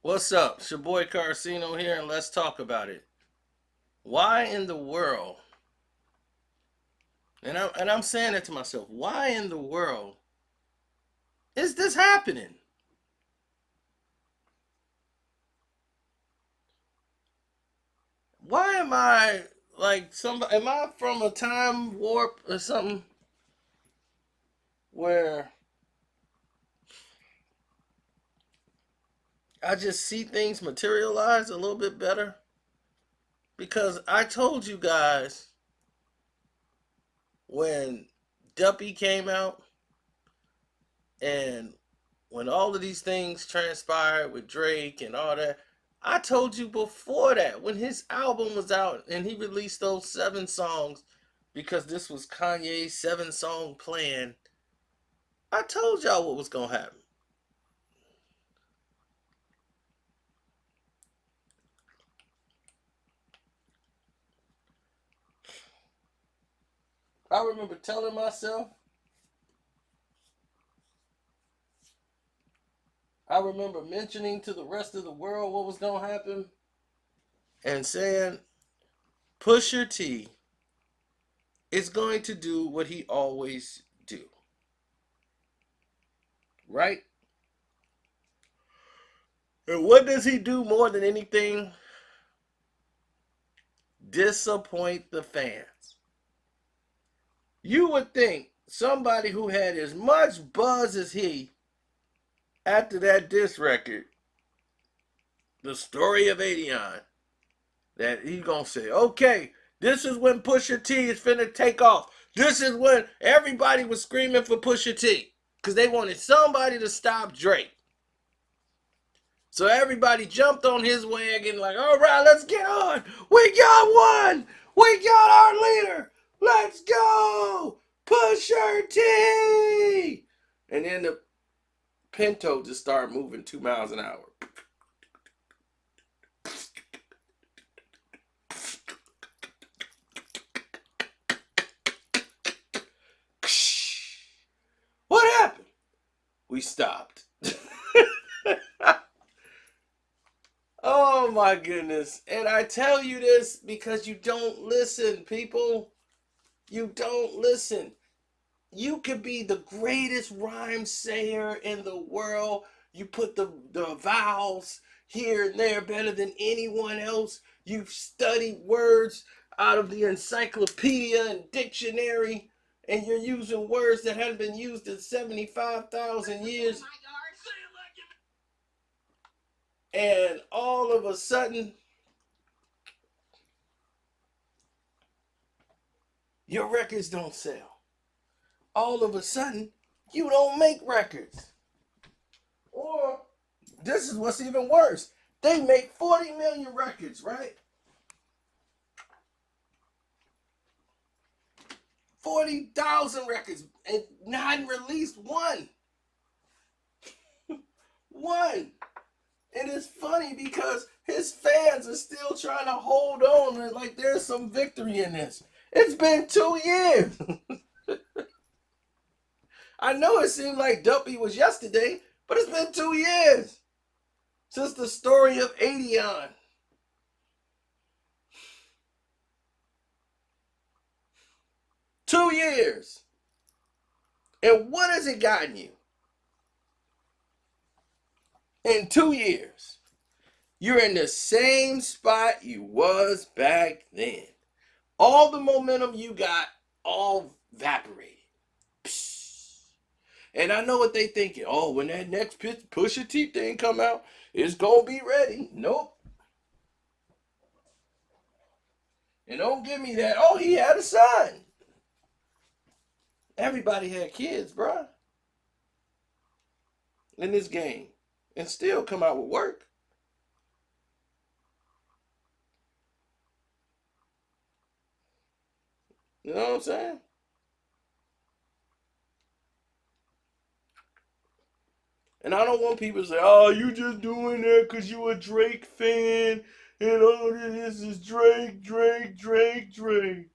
What's up? It's your boy Carcino here, and let's talk about it. Why in the world, and I'm saying it to myself, why in the world is this happening? Why am I like somebody? Am I from a time warp or something where I just see things materialize a little bit better? Because I told you guys when Duppy came out and when all of these things transpired with Drake and all that, I told you before that when his album was out and he released those 7 songs because this was Kanye's 7 song plan. I told y'all what was gonna happen. I remember telling myself, I remember mentioning to the rest of the world what was gonna happen and saying Pusha T is going to do what he always do, right? And what does he do more than anything? Disappoint the fans. You would think somebody who had as much buzz as he after that diss record, the story of Adion, that he gonna say, okay, this is when Pusha T is finna take off. This is when everybody was screaming for Pusha T because they wanted somebody to stop Drake. So everybody jumped on his wagon, like, all right, let's get on. We got one. We got our leader. Let's go. Pusher T. And then the Pinto just started moving 2 miles an hour. What happened? We stopped. Oh my goodness. And I tell you this because you don't listen, people. You don't listen. You could be the greatest rhyme sayer in the world. You put the vowels here and there better than anyone else. You've studied words out of the encyclopedia and dictionary, and you're using words that haven't been used in 75,000 years. And all of a sudden, your records don't sell. All of a sudden, you don't make records. Or this is what's even worse. They make 40 million records, right? 40,000 records and not released one. One. And it's funny because his fans are still trying to hold on and like there's some victory in this. It's been 2 years. I know it seemed like Duppy was yesterday, but it's been 2 years since the story of Adion. 2 years. And what has it gotten you? In 2 years, you're in the same spot you was back then. All the momentum you got all evaporated. Psst. And I know what they thinking. Oh, when that next Pusha T thing come out, it's gonna be ready. Nope. And don't give me that. Oh, he had a son. Everybody had kids, bruh, in this game, and still come out with work. You know what I'm saying? And I don't want people to say, "Oh, you just doing that because you a Drake fan, and all this is Drake, Drake, Drake, Drake."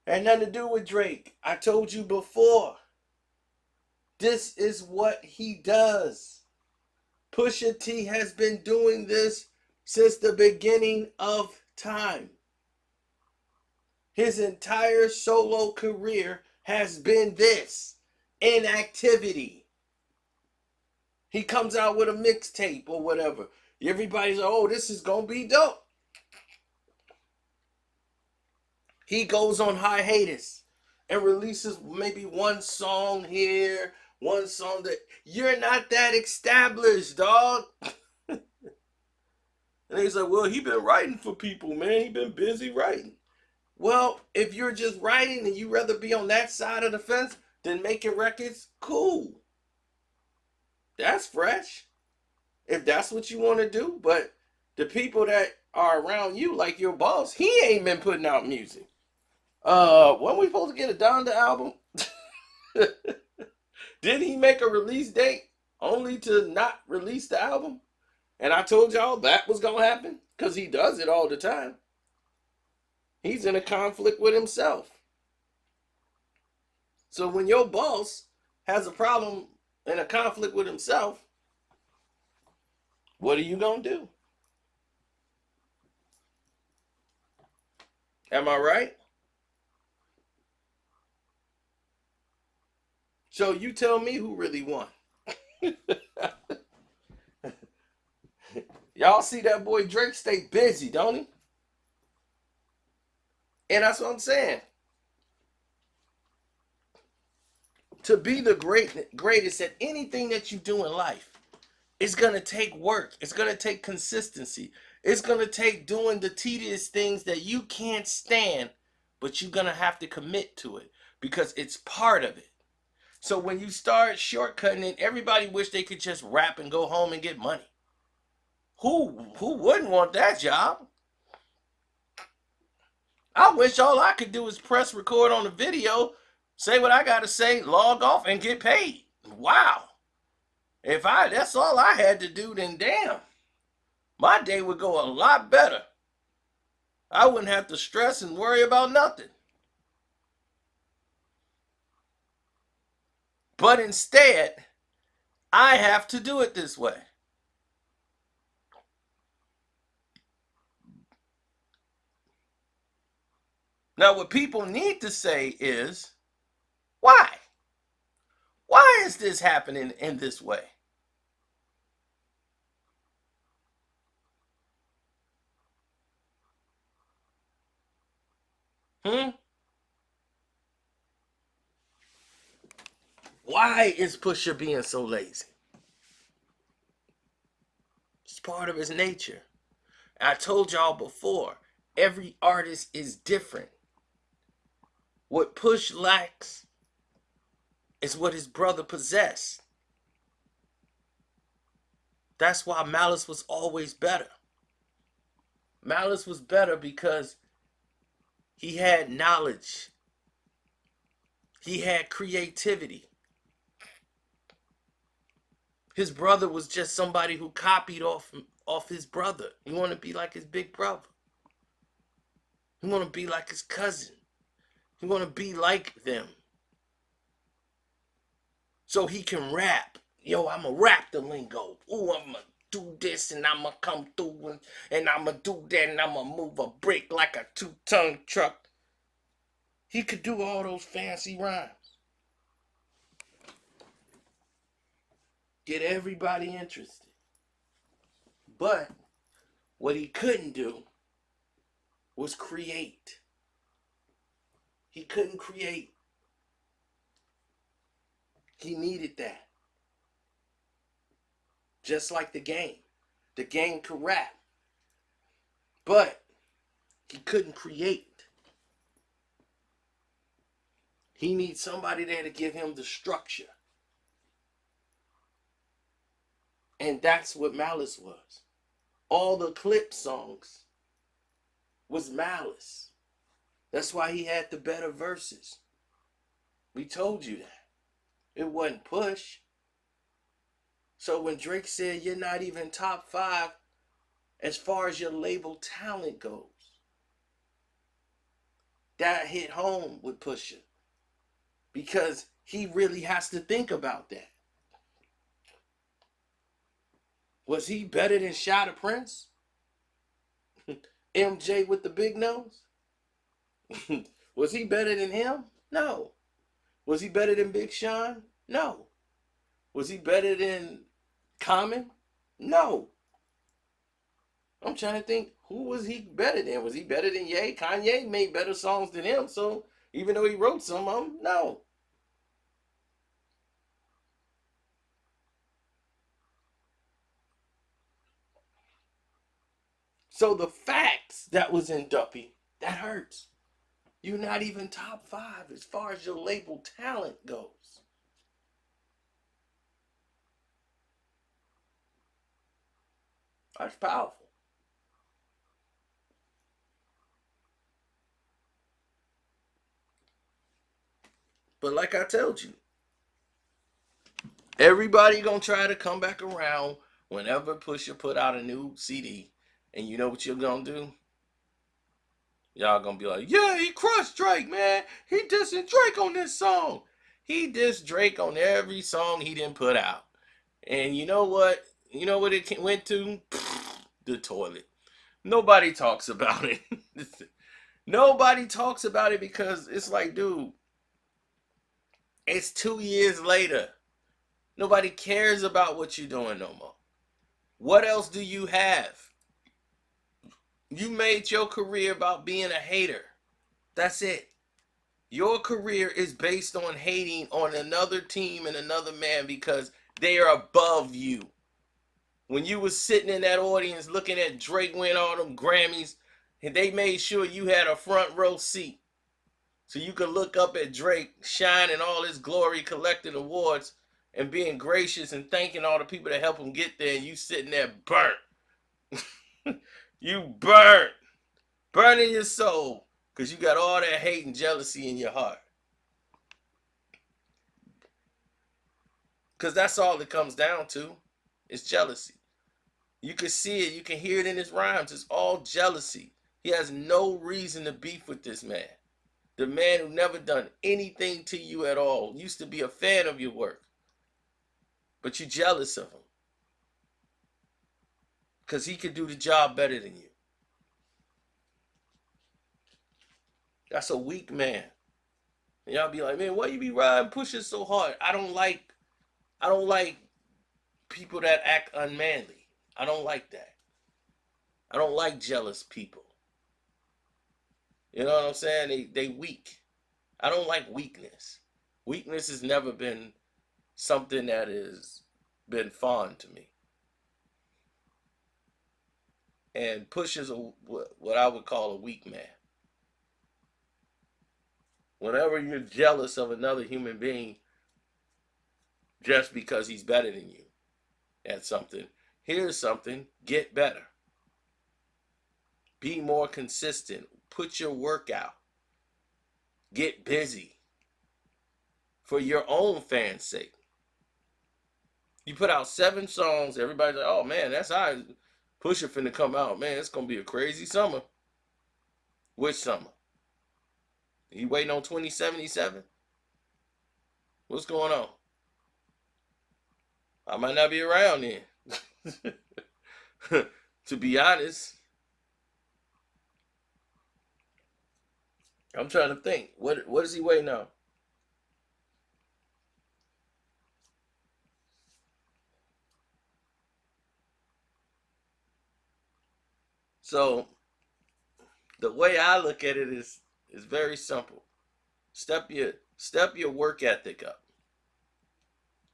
Had nothing to do with Drake. I told you before. This is what he does. Pusha T has been doing this since the beginning of time. His entire solo career has been this: inactivity. He comes out with a mixtape or whatever. Everybody's like, oh, this is going to be dope. He goes on hiatus and releases maybe one song here, one song that. You're not that established, dog. And he's like, well, he been writing for people, man. He been busy writing. Well, if you're just writing and you rather be on that side of the fence than making records, cool. That's fresh. If that's what you want to do. But the people that are around you, like your boss, he ain't been putting out music. When we supposed to get a Donda album? Did he make a release date only to not release the album? And I told y'all that was gonna happen because he does it all the time. He's in a conflict with himself. So when your boss has a problem and a conflict with himself, what are you gonna do? Am I right? So you tell me who really won. Y'all see that boy Drake stay busy, don't he? And that's what I'm saying. To be the greatest at anything that you do in life, it's going to take work. It's going to take consistency. It's going to take doing the tedious things that you can't stand, but you're going to have to commit to it because it's part of it. So when you start shortcutting it, everybody wish they could just rap and go home and get money. Who wouldn't want that job? I wish all I could do is press record on the video, say what I got to say, log off, and get paid. Wow. If that's all I had to do, then damn, my day would go a lot better. I wouldn't have to stress and worry about nothing. But instead, I have to do it this way. Now, what people need to say is, why? Why is this happening in this way? Hmm? Why is Pusha being so lazy? It's part of his nature. I told y'all before, every artist is different. What Push lacks is what his brother possessed. That's why Malice was always better. Malice was better because he had knowledge. He had creativity. His brother was just somebody who copied off his brother. He wanted to be like his big brother. He wanted to be like his cousin. He wanted to be like them. So he can rap. Yo, I'ma rap the lingo. Ooh, I'ma do this and I'ma come through and I'ma do that and I'ma move a brick like a 2-ton truck. He could do all those fancy rhymes. Get everybody interested. But what he couldn't do was create. He couldn't create. He needed that. Just like the game. The game could rap. But he couldn't create. He needs somebody there to give him the structure. And that's what Malice was. All the clip songs was Malice. That's why he had the better verses. We told you that. It wasn't Push. So when Drake said you're not even top 5 as far as your label talent goes, that hit home with Pusha. Because he really has to think about that. Was he better than Shada Prince? MJ with the big nose? Was he better than him? No. Was he better than Big Sean? No. Was he better than Common? No. I'm trying to think, who was he better than? Was he better than Ye? Kanye made better songs than him, so even though he wrote some of them, no. So the facts that was in Duppy, that hurts. You're not even top 5 as far as your label talent goes. That's powerful. But like I told you, everybody gonna try to come back around whenever Pusha put out a new CD. And you know what you're gonna do? Y'all gonna be like, yeah, he crushed Drake, man. He dissing Drake on this song. He dissed Drake on every song he didn't put out. And you know what? You know what it went to? The toilet. Nobody talks about it. Nobody talks about it because it's like, dude, it's 2 years later. Nobody cares about what you're doing no more. What else do you have? You made your career about being a hater. That's it. Your career is based on hating on another team and another man because they are above you. When you was sitting in that audience looking at Drake win all them Grammys, and they made sure you had a front row seat so you could look up at Drake shining all his glory, collecting awards, and being gracious and thanking all the people that helped him get there, and you sitting there burnt. You burnt. Burning your soul because you got all that hate and jealousy in your heart. Because that's all it comes down to. It's jealousy. You can see it. You can hear it in his rhymes. It's all jealousy. He has no reason to beef with this man. The man who never done anything to you at all. Used to be a fan of your work. But you're jealous of him. Because he could do the job better than you. That's a weak man. And y'all be like, man, why you be riding pushing so hard? I don't like people that act unmanly. I don't like that. I don't like jealous people. You know what I'm saying? They weak. I don't like weakness. Weakness has never been something that has been fond to me. And Push is what I would call a weak man. Whenever you're jealous of another human being just because he's better than you at something, here's something: get better. Be more consistent. Put your work out. Get busy for your own fans' sake. You put out 7 songs, everybody's like, oh man, that's how Pusha finna come out. Man, it's gonna be a crazy summer. Which summer? You waiting on 2077? What's going on? I might not be around then. To be honest, I'm trying to think. What is he waiting on? So the way I look at it is very simple. Step your work ethic up.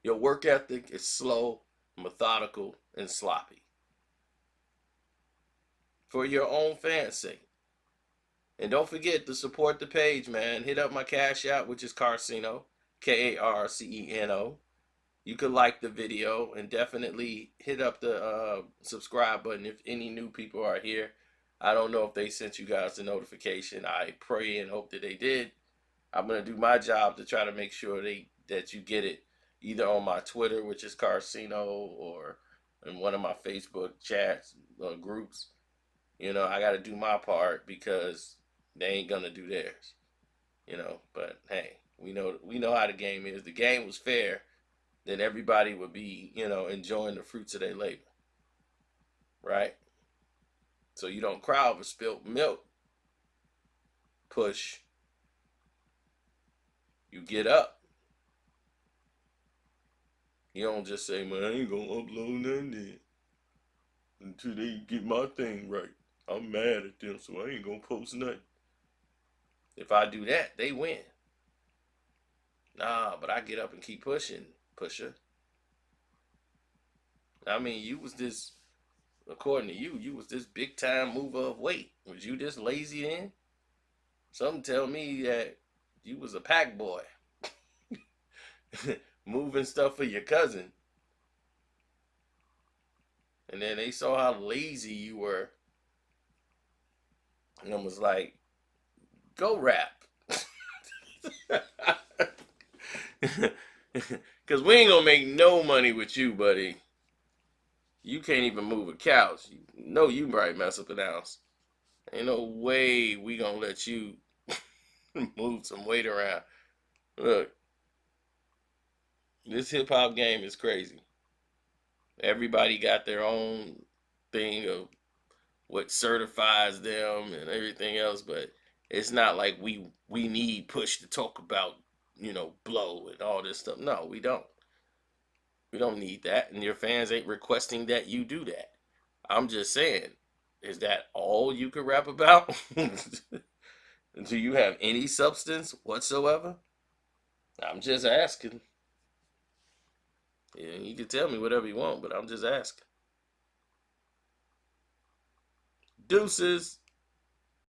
Your work ethic is slow, methodical, and sloppy. For your own fans' sake. And don't forget to support the page, man. Hit up my Cash App, which is Carceno, Karceno. You could like the video and definitely hit up the subscribe button if any new people are here. I don't know if they sent you guys the notification. I pray and hope that they did. I'm gonna do my job to try to make sure that you get it either on my Twitter, which is Carceno, or in one of my Facebook chats groups. You know, I got to do my part because they ain't gonna do theirs. You know, but hey, we know how the game is. The game was fair, then everybody would be, enjoying the fruits of their labor. right? So you don't cry over spilt milk. Push. You get up. You don't just say, man, I ain't gonna upload nothing until they get my thing right. I'm mad at them, so I ain't gonna post nothing. If I do that, they win. Nah, but I get up and keep pushing, Pusher. I mean, you was this, according to you, you was this big time mover of weight. Was you this lazy then? Something tell me that you was a pack boy, moving stuff for your cousin. And then they saw how lazy you were, and it was like, go rap. Because we ain't gonna make no money with you, buddy. You can't even move a couch. You know you might mess up an ounce. Ain't no way we gonna let you move some weight around. Look, this hip hop game is crazy. Everybody got their own thing of what certifies them and everything else, but it's not like we need Push to talk about, blow and all this stuff. No, we don't. We don't need that, and your fans ain't requesting that you do that. I'm just saying, is that all you can rap about? Do you have any substance whatsoever? I'm just asking. Yeah, you can tell me whatever you want, but I'm just asking. Deuces.